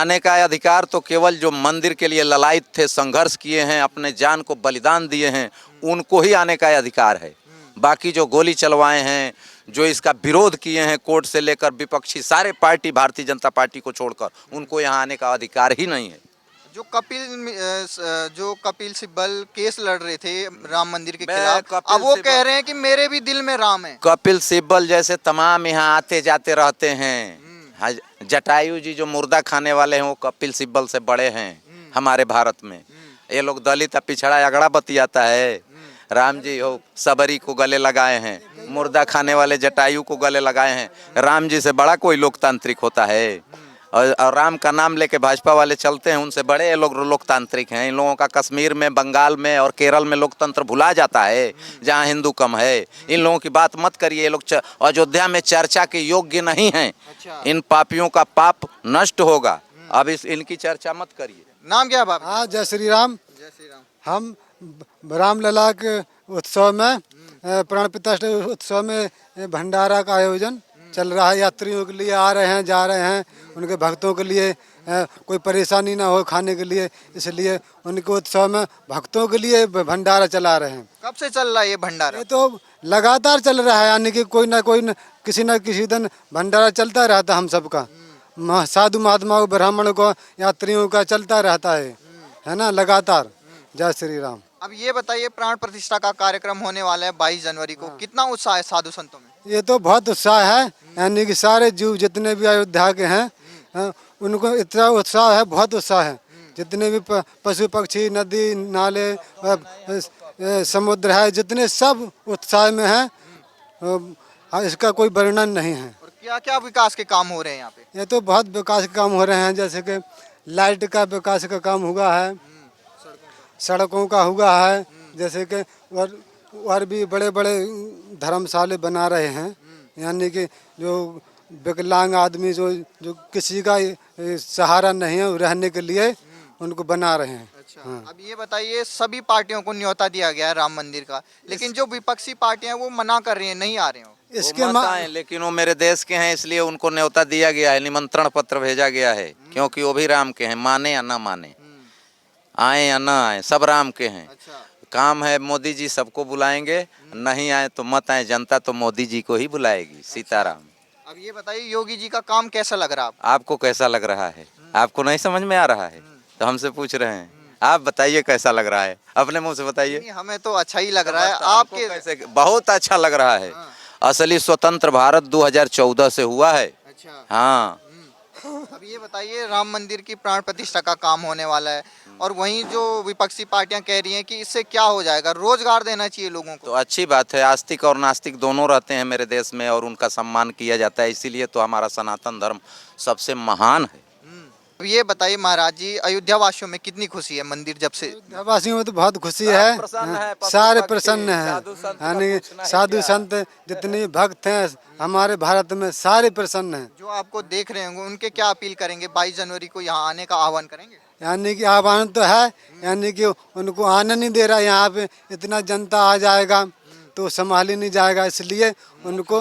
आने का अधिकार तो केवल जो मंदिर के लिए ललायत थे, संघर्ष किए हैं, अपने जान को बलिदान दिए हैं, उनको ही आने का अधिकार है। बाकी जो गोली चलवाए हैं, जो इसका विरोध किए हैं, कोर्ट से लेकर विपक्षी सारे पार्टी, भारतीय जनता पार्टी को छोड़कर, उनको यहाँ आने का अधिकार ही नहीं है। जो कपिल सिब्बल केस लड़ रहे थे राम मंदिर के खिलाफ, अब वो कह रहे हैं कि मेरे भी दिल में राम है। कपिल सिब्बल जैसे तमाम यहाँ आते जाते रहते हैं। जटायु जी जो मुर्दा खाने वाले हैं, वो कपिल सिब्बल से बड़े हैं हमारे भारत में। ये लोग दलित पिछड़ा अगड़ा बतियाता है। राम जी हो सबरी को गले लगाए हैं, मुर्दा खाने वाले जटायु को गले लगाए हैं। राम जी से बड़ा कोई लोकतांत्रिक होता है? और राम का नाम लेके भाजपा वाले चलते हैं, उनसे बड़े ये लोग लोकतांत्रिक हैं। इन लोगों का कश्मीर में, बंगाल में और केरल में लोकतंत्र भुला जाता है, जहाँ हिंदू कम है। इन लोगों की बात मत करिए, ये लोग अयोध्या में चर्चा के योग्य नहीं हैं। इन पापियों का पाप नष्ट होगा, अब इनकी चर्चा मत करिए। नाम क्या बाप? हाँ, जय श्री राम। जय श्री राम। हम रामलला के उत्सव में, प्राण प्रतिष्ठा उत्सव में भंडारा का आयोजन चल रहा है। यात्रियों के लिए आ रहे हैं, जा रहे हैं, उनके भक्तों के लिए कोई परेशानी ना हो खाने के लिए, इसलिए उनके उत्सव में भक्तों के लिए भंडारा चला रहे हैं। कब से चल रहा है ये भंडारा? ये तो लगातार चल रहा है, यानी कि कोई ना किसी न किसी दिन भंडारा चलता रहता हम सबका। साधु महात्माओं, ब्राह्मणों को, यात्रियों का चलता रहता है ना, लगातार। जय श्री राम। अब ये बताइए, प्राण प्रतिष्ठा का कार्यक्रम होने वाला है 22 जनवरी को, कितना उत्साह है साधु संतों में? ये तो बहुत उत्साह है, यानी कि सारे जीव जितने भी अयोध्या के हैं, उनको इतना उत्साह है, बहुत उत्साह है। जितने भी पशु पक्षी, नदी नाले, समुद्र है, जितने सब उत्साह में हैं। इसका कोई वर्णन नहीं है। और क्या क्या विकास के काम हो रहे हैं यहाँ पे? ये तो बहुत विकास के काम हो रहे हैं, जैसे कि लाइट का विकास का काम हुआ है, सड़कों का हुआ है, जैसे कि और भी बड़े बड़े धर्मशाले बना रहे हैं, यानी कि जो विकलांग आदमी जो किसी का सहारा नहीं है, रहने के लिए उनको बना रहे हैं। अच्छा, हाँ। अब ये बताइए, सभी पार्टियों को न्योता दिया गया है राम मंदिर का, लेकिन जो विपक्षी पार्टियां वो मना कर रही हैं, नहीं आ रहे हो। इसके लेकिन वो मेरे देश के हैं, इसलिए उनको न्योता दिया गया है, निमंत्रण पत्र भेजा गया है, क्योंकि वो भी राम के हैं, माने या ना माने, आए या ना आए, सब राम के हैं। अच्छा। काम है, मोदी जी सबको बुलाएंगे, नहीं आए तो मत आए, जनता तो मोदी जी को ही बुलाएगी। सीताराम। अब ये बताइए, योगी जी का काम कैसा लग रहा है आपको? कैसा लग रहा है? आपको नहीं समझ में आ रहा है तो हमसे पूछ रहे हैं। आप बताइए कैसा लग रहा है, अपने मुंह से बताइए। हमें तो अच्छा ही लग रहा है। आपके कैसे? बहुत अच्छा लग रहा है। असली स्वतंत्र भारत 2014 से हुआ है। अच्छा। हाँ। अब ये बताइए, राम मंदिर की प्राण प्रतिष्ठा का काम होने वाला है, और वहीं जो विपक्षी पार्टियां कह रही हैं कि इससे क्या हो जाएगा, रोजगार देना चाहिए लोगों को। तो अच्छी बात है, आस्तिक और नास्तिक दोनों रहते हैं मेरे देश में, और उनका सम्मान किया जाता है, इसीलिए तो हमारा सनातन धर्म सबसे महान है। अब ये बताइए महाराज जी, अयोध्या वासियों में कितनी खुशी है मंदिर जब से? वासियों में तो बहुत खुशी है, सारे प्रसन्न हैं, यानी साधु संत जितने भक्त हैं हमारे भारत में, सारे प्रसन्न हैं। जो आपको देख रहे होंगे, उनके क्या अपील करेंगे? 22 जनवरी को यहाँ आने का आह्वान करेंगे? यानी कि आह्वान तो है, यानी कि उनको आने नहीं दे रहा। यहाँ पे इतना जनता आ जाएगा तो संभाल ही नहीं जाएगा, इसलिए उनको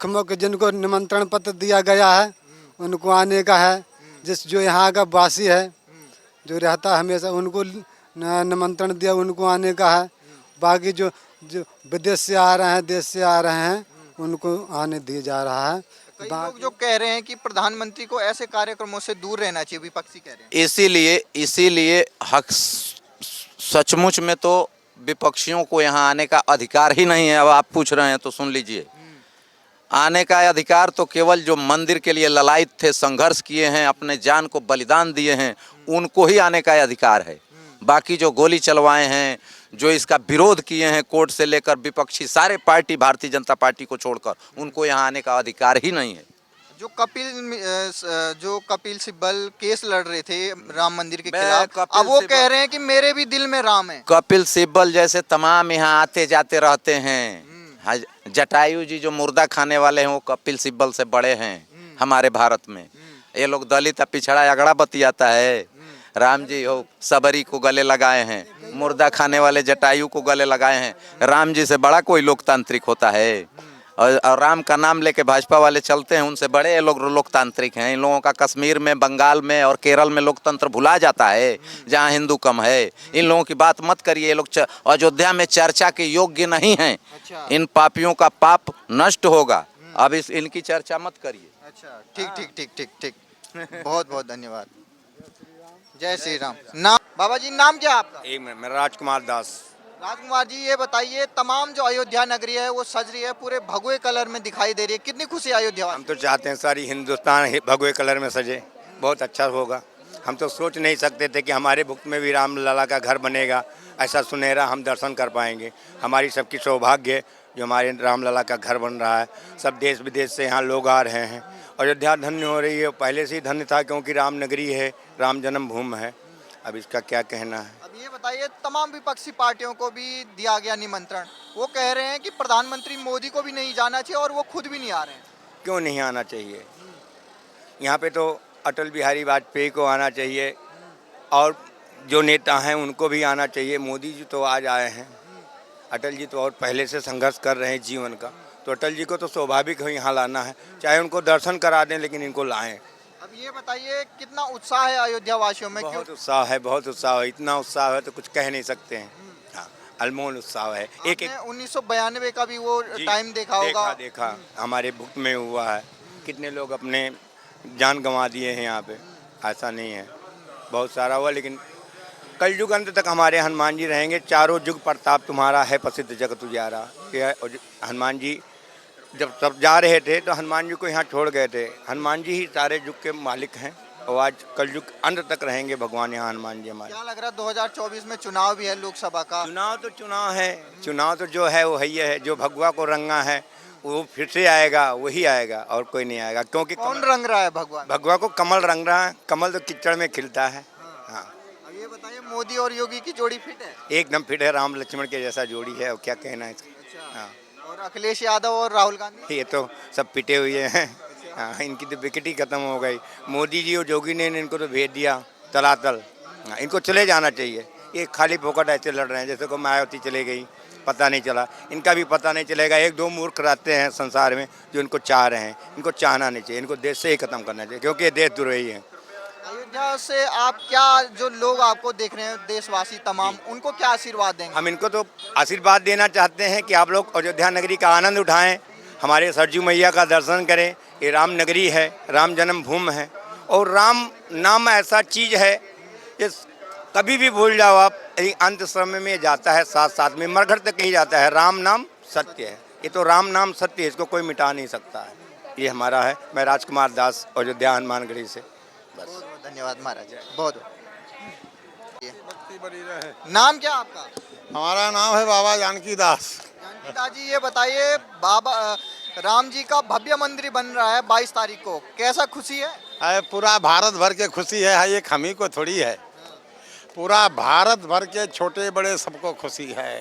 मुख्य जिनको निमंत्रण पत्र दिया गया है उनको आने का है। जो यहाँ का वासी है, जो रहता हमेशा, उनको निमंत्रण दिया, उनको आने का है। बाकी जो विदेश से आ रहे हैं, देश से आ रहे हैं, उनको आने दिया जा रहा है। कई लोग जो कह रहे हैं कि प्रधानमंत्री को ऐसे कार्यक्रमों से दूर रहना चाहिए, विपक्षी कह रहे हैं। इसीलिए हक सचमुच में तो विपक्षियों को यहाँ आने का अधिकार ही नहीं है। अब आप पूछ रहे हैं तो सुन लीजिए। आने का अधिकार तो केवल जो मंदिर के लिए ललायत थे, संघर्ष किए हैं, अपने जान को बलिदान दिए हैं, उनको ही आने का अधिकार है। बाकी जो गोली चलवाए हैं, जो इसका विरोध किए हैं, कोर्ट से लेकर विपक्षी सारे पार्टी, भारतीय जनता पार्टी को छोड़कर, उनको यहाँ आने का अधिकार ही नहीं है। जो कपिल सिब्बल केस लड़ रहे थे राम मंदिर के खिलाफ, अब वो कह रहे हैं कि मेरे भी दिल में राम है। कपिल सिब्बल जैसे तमाम यहाँ आते जाते रहते हैं। जटायु जी जो मुर्दा खाने वाले हैं, वो कपिल सिब्बल से बड़े हैं हमारे भारत में। ये लोग दलित पिछड़ा अगड़ा बतियाता है। राम जी हो सबरी को गले लगाए हैं, मुर्दा खाने वाले जटायु को गले लगाए हैं। राम जी से बड़ा कोई लोकतांत्रिक होता है? और राम का नाम लेके भाजपा वाले चलते हैं, उनसे बड़े ये लोग लोकतांत्रिक हैं। इन लोगों का कश्मीर में, बंगाल में और केरल में लोकतंत्र भुला जाता है जहाँ हिंदू कम है। इन लोगों की बात मत करिए, ये लोग अयोध्या में चर्चा के योग्य नहीं हैं। अच्छा। इन पापियों का पाप नष्ट होगा, अब इनकी चर्चा मत करिए। अच्छा, ठीक ठीक ठीक ठीक ठीक। बहुत बहुत धन्यवाद। जय श्री राम। नाम बाबा जी, नाम क्या है आपका? एक मिनट, मेरा राजकुमार दास। राजकुमार जी, ये बताइए, तमाम जो अयोध्या नगरी है वो सज रही है, पूरे भगवे कलर में दिखाई दे रही है, कितनी खुशी है अयोध्या हम तो चाहते हैं सारी हिंदुस्तान भगवे कलर में सजे, बहुत अच्छा होगा। हम तो सोच नहीं सकते थे कि हमारे भुक्त में भी राम लला का घर बनेगा, ऐसा सुनहरा हम दर्शन कर पाएंगे। हमारी सबकी सौभाग्य है जो हमारे राम लला का घर बन रहा है। सब देश विदेश से यहाँ लोग आ रहे हैं। अयोध्या धन्य हो रही है, पहले से ही धन्य था क्योंकि राम नगरी है, राम जन्मभूमि है। अब इसका क्या कहना है। अब ये बताइए, तमाम विपक्षी पार्टियों को भी दिया गया निमंत्रण, वो कह रहे हैं कि प्रधानमंत्री मोदी को भी नहीं जाना चाहिए और वो खुद भी नहीं आ रहे हैं। क्यों नहीं आना चाहिए? यहाँ पे तो अटल बिहारी वाजपेयी को आना चाहिए और जो नेता हैं उनको भी आना चाहिए। मोदी जी तो आज आए हैं, अटल जी तो और पहले से संघर्ष कर रहे हैं जीवन का, तो अटल जी को तो स्वाभाविक है यहाँ लाना है, चाहे उनको दर्शन करा दें लेकिन इनको लाएं। अब ये बताइए, कितना उत्साह है अयोध्या वासियों में? बहुत उत्साह है, बहुत उत्साह है, इतना उत्साह है तो कुछ कह नहीं सकते हैं। हाँ, अनमोल उत्साह है। एक 1992 का भी वो टाइम देखा होगा। देखा हमारे भुक्त में हुआ है, कितने लोग अपने जान गंवा दिए हैं यहाँ पे। ऐसा नहीं है, बहुत सारा हुआ, लेकिन कलयुग अंत तक हमारे हनुमान जी रहेंगे। चारों युग प्रताप तुम्हारा है, प्रसिद्ध जगत उजियारा। हनुमान जी जब सब जा रहे थे तो हनुमान जी को यहाँ छोड़ गए थे। हनुमान जी ही सारे युग के मालिक हैं और आज कलयुग अंत तक रहेंगे भगवान यहाँ हनुमान जी हमारे। क्या लग रहा है, 2024 में चुनाव भी है लोकसभा का? चुनाव तो चुनाव है, चुनाव तो जो है वो है, जो भगवा को रंगा है वो फिर से आएगा, वही आएगा और कोई नहीं आएगा। क्योंकि कौन रंग रहा है भगवान? भगवा को कमल रंग रहा है, कमल तो कीचड़ में खिलता है। हाँ, अब ये बताइए, मोदी और योगी की जोड़ी फिट है? एकदम फिट है, राम लक्ष्मण के जैसा जोड़ी है, और क्या कहना है इसका। अच्छा। हाँ, और अखिलेश यादव और राहुल गांधी? ये तो सब पिटे हुए हैं। हाँ, इनकी तो विकेट ही खत्म हो गई। मोदी जी और जोगी ने इनको तो भेज दिया तलातल। हाँ, इनको चले जाना चाहिए। ये खाली फोकट ऐसे लड़ रहे हैं जैसे को मायावती चले गई, पता नहीं चला। इनका भी पता नहीं चलेगा। एक दो मूर्ख रहते हैं संसार में जो इनको चाह रहे हैं, इनको चाहना नहीं चाहिए, इनको देश से ही खत्म करना चाहिए क्योंकि ये देशद्रोही है। अयोध्या से आप क्या, जो लोग आपको देख रहे हैं देशवासी तमाम, उनको क्या आशीर्वाद देंगे? हम इनको तो आशीर्वाद देना चाहते हैं कि आप लोग अयोध्या नगरी का आनंद उठाएं, हमारे सरजू मैया का दर्शन करें। ये राम नगरी है, राम जन्मभूमि है और राम नाम ऐसा चीज़ है कि कभी भी भूल जाओ आप, अंत समय में जाता है, साथ साथ में मरघट तक ही जाता है। राम नाम सत्य है, ये तो राम नाम सत्य है, इसको कोई मिटा नहीं सकता है। ये हमारा है। मैं राजकुमार दास, अयोध्या हनुमानगढ़ी से। बस, बहुत बहुत धन्यवाद महाराज, बहुत। नाम क्या आपका? हमारा नाम है बाबा जानकी दास। जानकी दास जी, ये बताइए, बाबा राम जी का भव्य मंदिर बन रहा है 22 तारीख को, कैसा खुशी है? पूरा भारत भर के खुशी है, एक हम ही को थोड़ी है, पूरा भारत भर के छोटे बड़े सबको खुशी है।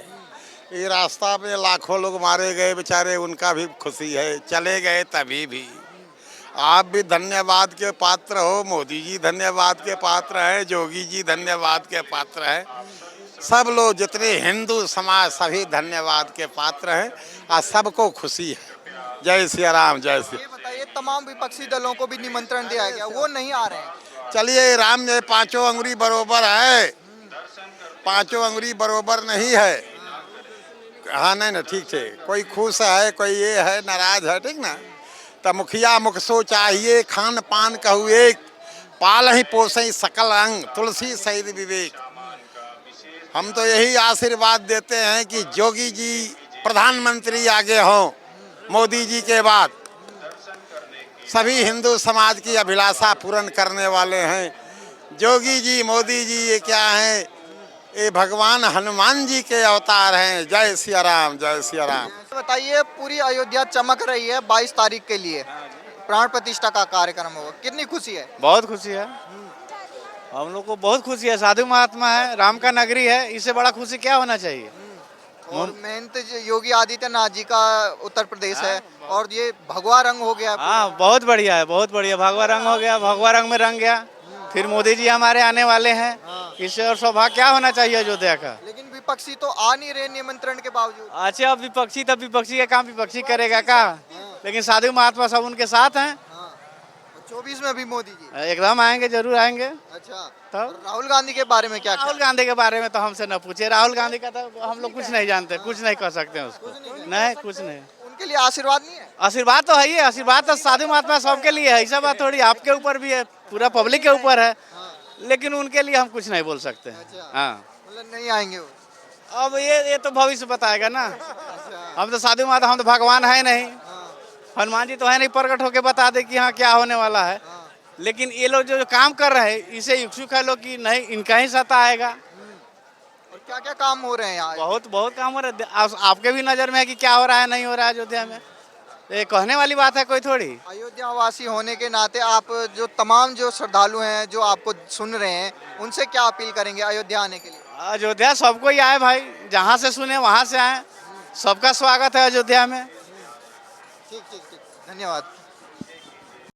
ये रास्ता में लाखों लोग मारे गए बेचारे, उनका भी खुशी है, चले गए तभी भी। आप भी धन्यवाद के पात्र हो, मोदी जी धन्यवाद के पात्र है, जोगी जी धन्यवाद के पात्र है, सब लोग जितने हिंदू समाज सभी धन्यवाद के पात्र हैं और सबको खुशी है। जय सिया राम, जय सिया। ये बताइए, तमाम विपक्षी दलों को भी निमंत्रण दिया गया, वो नहीं आ रहे हैं। चलिए, राम में पांचों अंगुरी बरोबर है, पांचों अंगुरी बरोबर नहीं है। हाँ, नहीं ना, ठीक है, कोई खुश है, कोई ये है, नाराज है, ठीक ना। तो मुखिया मुख सो चाहिए, खान पान कहू एक, पाल ही पोसे सकल अंग, तुलसी सहित विवेक। हम तो यही आशीर्वाद देते हैं कि जोगी जी प्रधानमंत्री आगे हों, मोदी जी के बाद। सभी हिंदू समाज की अभिलाषा पूर्ण करने वाले हैं जोगी जी, मोदी जी। ये क्या हैं? ये भगवान हनुमान जी के अवतार हैं। जय सिया राम, जय सिया राम। बताइए, पूरी अयोध्या चमक रही है 22 तारीख के लिए, प्राण प्रतिष्ठा का कार्यक्रम होगा, कितनी खुशी है? बहुत खुशी है, हम लोग को बहुत खुशी है। साधु महात्मा है, राम का नगरी है, इससे बड़ा खुशी क्या होना चाहिए। और मेहनत योगी आदित्यनाथ जी का उत्तर प्रदेश है, और ये भगवा रंग हो गया। हाँ, बहुत बढ़िया है, बहुत बढ़िया। भगवा रंग हो गया, भगवा रंग में रंग गया। फिर मोदी जी हमारे आने वाले हैं, इससे और सौभाग्य क्या होना चाहिए अयोध्या का। लेकिन विपक्षी तो आ नहीं रहे निमंत्रण के बावजूद। अच्छा, अब विपक्षी तब विपक्षी का काम विपक्षी करेगा का, लेकिन साधु महात्मा सब उनके साथ हैं। 24 में भी मोदी जी। एकदम आएंगे, जरूर आएंगे। अच्छा, तब और राहुल गांधी के बारे में क्या राहुल गांधी के बारे में तो हमसे न पूछे, राहुल गांधी का तो हम लोग कुछ नहीं जानते, कुछ नहीं कर सकते हैं उसको, नहीं कुछ नहीं। उनके लिए आशीर्वाद नहीं है? आशीर्वाद तो है ही, आशीर्वाद तो साधु महात्मा सबके लिए है, ऐसा बात थोड़ी आपके ऊपर भी है, पूरा पब्लिक के ऊपर है, लेकिन उनके लिए हम कुछ नहीं बोल सकते हैं। हाँ, मतलब नहीं आएंगे वो। अब ये तो भविष्य बताएगा ना। हम तो साधु महात्मा, हम तो भगवान है नहीं, हनुमान जी तो है नहीं प्रकट होके बता दे कि हाँ क्या होने वाला है, लेकिन ये लोग जो काम कर रहे हैं इसे इच्छुक है लोग कि नहीं इनका ही सत्ता आएगा। और क्या क्या काम हो रहे हैं यहाँ? बहुत बहुत काम हो रहा है, आपके भी नजर में है कि क्या हो रहा है नहीं हो रहा है अयोध्या में, ये कहने वाली बात है कोई थोड़ी। अयोध्या वासी होने के नाते आप जो तमाम जो श्रद्धालु हैं जो आपको सुन रहे हैं उनसे क्या अपील करेंगे अयोध्या आने के लिए? अयोध्या सबको ही आए भाई, जहाँ से सुने वहाँ से आए, सबका स्वागत है अयोध्या में। ठीक ठीक ठीक, धन्यवाद।